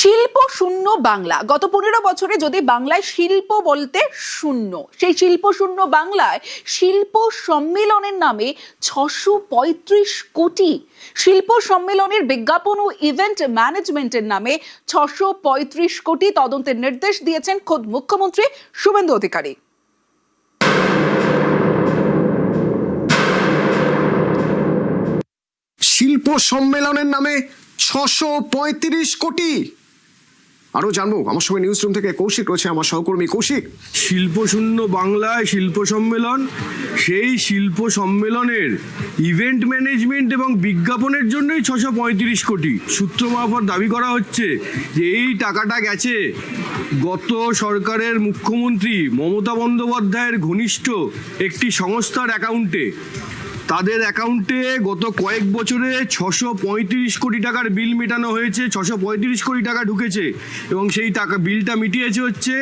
শিল্প শূন্য বাংলা। গত 15 বছরে যদি বাংলায় শিল্প বলতে শূন্য, সেই শিল্প শূন্য বাংলায় শিল্প সম্মেলনের নামে 635 কোটি, শিল্প সম্মেলনের বিজ্ঞাপন ও ইভেন্ট ম্যানেজমেন্টের নামে 635 কোটি তদন্তের নির্দেশ দিয়েছেন খোদ মুখ্যমন্ত্রী শুভেন্দু অধিকারী। শিল্প সম্মেলনের নামে 635 কোটি। আরো জানবো, আমার সঙ্গে নিউজ রুম থেকে কৌশিক রয়েছে, আমার সহকর্মী কৌশিক। শিল্প শূন্য বাংলায় শিল্প সম্মেলন, সেই শিল্প সম্মেলনের ইভেন্ট ম্যানেজমেন্ট এবং বিজ্ঞাপনের জন্যই 635 কোটি। সূত্র মারফত দাবি করা হচ্ছে যে এই টাকাটা গেছে গত সরকারের মুখ্যমন্ত্রী মমতা বন্দ্যোপাধ্যায়ের ঘনিষ্ঠ একটি সংস্থার অ্যাকাউন্টে। তাদের অ্যাকাউন্টে গত কয়েক বছরে 635 কোটি টাকার বিল মেটানো হয়েছে, 635 কোটি টাকা ঢুকেছে এবং সেই টাকা বিলটা মিটিয়েছে হচ্ছে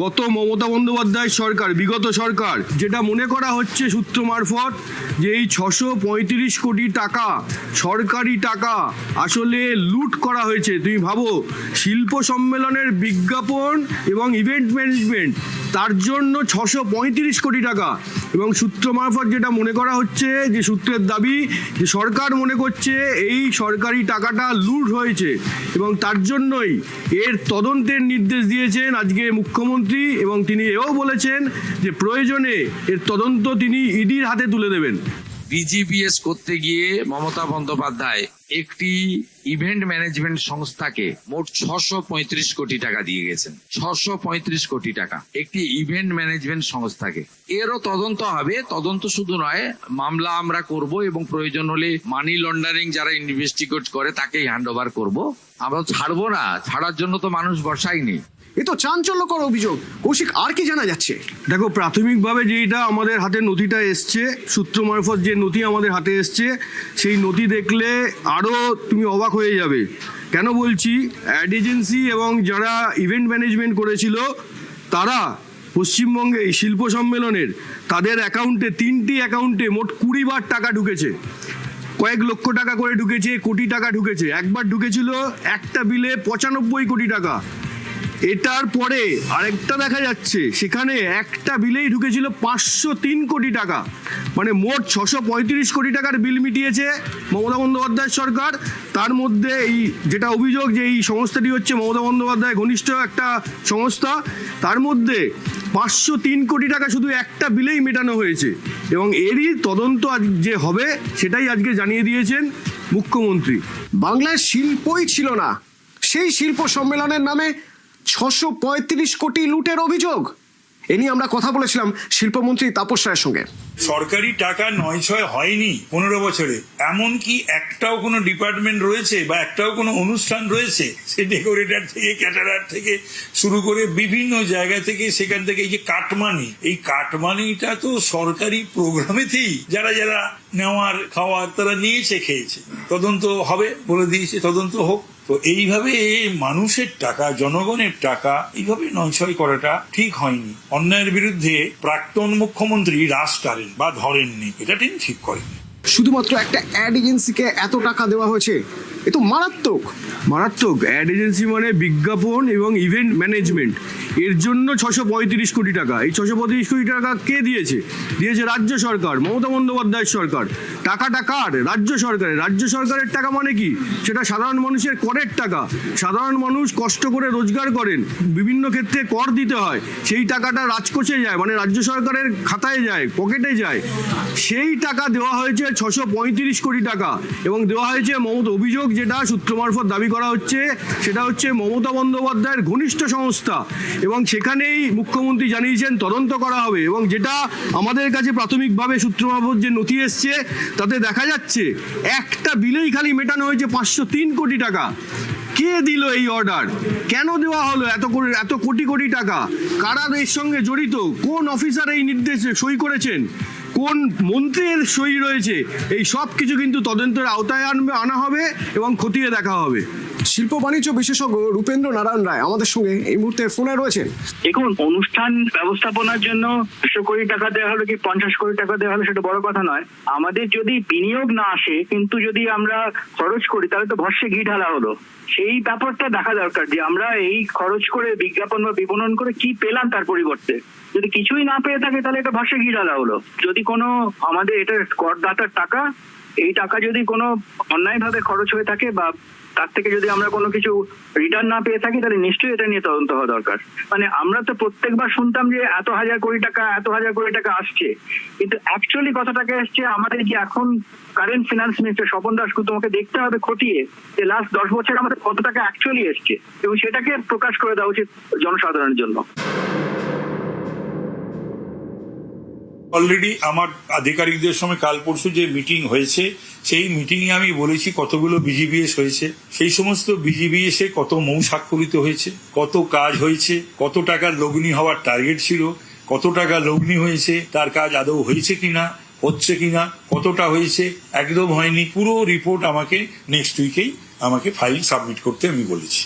গত মমতা বন্দ্যোপাধ্যায়ের সরকার, বিগত সরকার। যেটা মনে করা হচ্ছে সূত্র মারফত যে এই 635 কোটি টাকা সরকারি টাকা আসলে লুট করা হয়েছে। তুমি ভাবো, শিল্প সম্মেলনের বিজ্ঞাপন এবং ইভেন্ট ম্যানেজমেন্ট, তার জন্য 635 কোটি টাকা। এবং সূত্র মারফত যেটা মনে করা হচ্ছে, যে সূত্রের দাবি যে সরকার মনে করছে এই সরকারি টাকাটা লুট হয়েছে এবং তার জন্যই এর তদন্তের নির্দেশ দিয়েছেন আজকে মুখ্যমন্ত্রী। এবং তিনি এও বলেছেন যে প্রয়োজনে এর তদন্ত তিনি ইডির হাতে তুলে দেবেন। বিজিবিএস করতে গিয়ে মমতা বন্দ্যোপাধ্যায় একটি ইভেন্ট ম্যানেজমেন্ট সংস্থাকে মোট 635 কোটি টাকা দিয়ে গেছেন। 635 কোটি টাকা একটি ইভেন্ট ম্যানেজমেন্ট সংস্থাকে। এরও তদন্ত হবে। তদন্ত শুধু নয়, মামলা আমরা করব এবং প্রয়োজন হলে মানি লন্ডারিং যারা ইনভেস্টিগেট করে তাকেই হ্যান্ড ওভার করবো। আমরা ছাড়বো না, ছাড়ার জন্য তো মানুষ বসায়নি। এ তো চাঞ্চল্যকর অভিযোগ। কৌশিক, আর কি জানা যাচ্ছে? দেখো, প্রাথমিকভাবে যেটা আমাদের হাতে নথিটা এসছে, সূত্র মারফত যে নথি আমাদের হাতে এসছে, সেই নথি দেখলে আরও তুমি অবাক হয়ে যাবে। কেন বলছি, অ্যাড এজেন্সি এবং যারা ইভেন্ট ম্যানেজমেন্ট করেছিল তারা পশ্চিমবঙ্গে এই শিল্প সম্মেলনের তাদের অ্যাকাউন্টে, 3টি অ্যাকাউন্টে মোট 20 বার টাকা ঢুকেছে। কয়েক লক্ষ টাকা করে ঢুকেছে, কোটি টাকা ঢুকেছে। একবার ঢুকেছিল একটা বিলে 95 কোটি টাকা। এটার পরে আরেকটা দেখা যাচ্ছে, সেখানে একটা বিলেই ঢুকেছিল 503 কোটি টাকা। মানে মোট 635 কোটি টাকার বিল মিটিয়েছে মমতা বন্দ্যোপাধ্যায়ের সরকার। তার মধ্যে এই যেটা অভিযোগ যে এই সংস্থাটি হচ্ছে মমতা বন্দ্যোপাধ্যায় ঘনিষ্ঠ একটা সংস্থা, তার মধ্যে 503 কোটি টাকা শুধু একটা বিলেই মেটানো হয়েছে। এবং এরই তদন্ত আজ যে হবে সেটাই আজকে জানিয়ে দিয়েছেন মুখ্যমন্ত্রী। বাংলায় শিল্পই ছিল না, সেই শিল্প সম্মেলনের নামে 635 কোটি লুটের অভিযোগ। এ নিয়ে আমরা কথা বলেছিলাম শিল্পমন্ত্রী তাপস রায়ের সঙ্গে। সরকারি টাকা 9-6 হয়নি 15 বছরে। এমনকি একটাও কোনো ডিপার্টমেন্ট রয়েছে বা একটাও কোনো অনুষ্ঠান রয়েছে, সে ডেকোরেটর থেকে ক্যাটারার থেকে শুরু করে বিভিন্ন জায়গা থেকে, সেখান থেকে এই যে কাটমানি, এই কাটমানিটা তো সরকারি প্রোগ্রামেতেই যারা যারা নেওয়ার খাওয়ার তারা নিয়েছে, খেয়েছে। তদন্ত হবে বলে দিয়েছে, তদন্ত হোক। তো এইভাবে মানুষের টাকা, জনগণের টাকা এইভাবে নয়ছয় করাটা ঠিক হয়নি। অন্যায়ের বিরুদ্ধে প্রাক্তন মুখ্যমন্ত্রী রাশ টানেন বা ধরেননি, এটা তিনি ঠিক করেন। শুধুমাত্র একটা অ্যাড এজেন্সিকে এত টাকা দেওয়া হয়েছে, এ তো মারাত্মক। মারাত্মক। অ্যাড এজেন্সি মানে বিজ্ঞাপন এবং ইভেন্ট ম্যানেজমেন্ট, এর জন্য 635 কোটি টাকা। এই 635 কোটি টাকা কে দিয়েছে? দিয়েছে রাজ্য সরকার, মমতা বন্দ্যোপাধ্যায়ের সরকার। টাকাটা কার? রাজ্য সরকারের। রাজ্য সরকারের টাকা মানে কি? সেটা সাধারণ মানুষের করের টাকা। সাধারণ মানুষ কষ্ট করে রোজগার করেন, বিভিন্ন ক্ষেত্রে কর দিতে হয়, সেই টাকাটা রাজকোষে যায়, মানে রাজ্য সরকারের খাতায় যায়, পকেটে যায়। সেই টাকা দেওয়া হয়েছে 635 কোটি টাকা। এবং দেওয়া হয়েছে মমতা, অভিযোগ যেটা সূত্র মারফত দাবি করা হচ্ছে, সেটা হচ্ছে মমতা বন্দ্যোপাধ্যায়ের ঘনিষ্ঠ সংস্থা। এবং সেখানেই মুখ্যমন্ত্রী জানিয়েছেন তদন্ত করা হবে। এবং যেটা আমাদের কাছে প্রাথমিকভাবে সূত্র মারফত যে নথি এসছে, তাতে দেখা যাচ্ছে একটা বিলেই খালি মেটানো হয়েছে 503 কোটি টাকা। কে দিল এই অর্ডার? কেন দেওয়া হলো এত কোটি কোটি টাকা? কারা এর সঙ্গে জড়িত? কোন অফিসার এই নির্দেশে সই করেছেন? কোন মন্ত্রীর সই রয়েছে? এই সব কিছু কিন্তু তদন্তের আওতায় আনা হবে এবং খতিয়ে দেখা হবে। শিল্প বাণিজ্য বিশেষজ্ঞ রূপেন্দ্র নারায়ণ রায় আমাদের সঙ্গে এই মুহূর্তে ফোনে রয়েছেন। দেখুন, অনুষ্ঠান ব্যবস্থাপনার জন্য 100 কোটি টাকা দেওয়া হলো কি 50 কোটি টাকা দেওয়া হলো সেটা বড় কথা নয়। আমাদের যদি বিনিয়োগ না আসে কিন্তু যদি আমরা খরচ করি তাহলে তো ভস্যে ঘি ঢালা হলো। সেই ব্যাপারটা দেখা দরকার যে আমরা এই খরচ করে বিজ্ঞাপন বা বিপণন করে কি পেলাম তার পরিবর্তে। যদি কিছুই না পেয়ে থাকে তাহলে এটা ভস্যে ঘি ঢালা হলো। যদি কোনো আমাদের এটা করদাতার টাকা, এই টাকা যদি কোনো অন্যায়ভাবে খরচ হয়ে থাকে বা তার থেকে যদি আমরা কোনো কিছু রিটার্ন না পেয়ে থাকি তাহলে নিশ্চয়ই এটা নিয়ে তদন্ত হওয়া দরকার। মানে আমরা তো প্রত্যেকবার শুনতাম যে এত হাজার কোটি টাকা আসছে, কিন্তু অ্যাকচুয়ালি কথাটাকে আসছে আমাদের যে এখন current finance minister Swapan Dasgupta, তোমাকে দেখতে হবে খতিয়ে যে লাস্ট 10 বছর আমাদের কত টাকা অ্যাকচুয়ালি এসছে এবং সেটাকে প্রকাশ করে দেওয়া উচিত জনসাধারণের জন্য। অলরেডি আমার আধিকারিকদের সঙ্গে কাল পরশু যে মিটিং হয়েছে সেই মিটিংয়ে আমি বলেছি কতগুলো বিজিবিএস হয়েছে, সেই সমস্ত বিজিবিএস এ কত মৌ স্বাক্ষরিত হয়েছে, কত কাজ হয়েছে, কত টাকার লগ্নি হওয়ার টার্গেট ছিল, কত টাকা লগ্নি হয়েছে, তার কাজ আদৌ হয়েছে কিনা, হচ্ছে কিনা, কতটা হয়েছে, একদম হয়নি, পুরো রিপোর্ট আমাকে নেক্সট উইকেই আমাকে ফাইল সাবমিট করতে আমি বলেছি।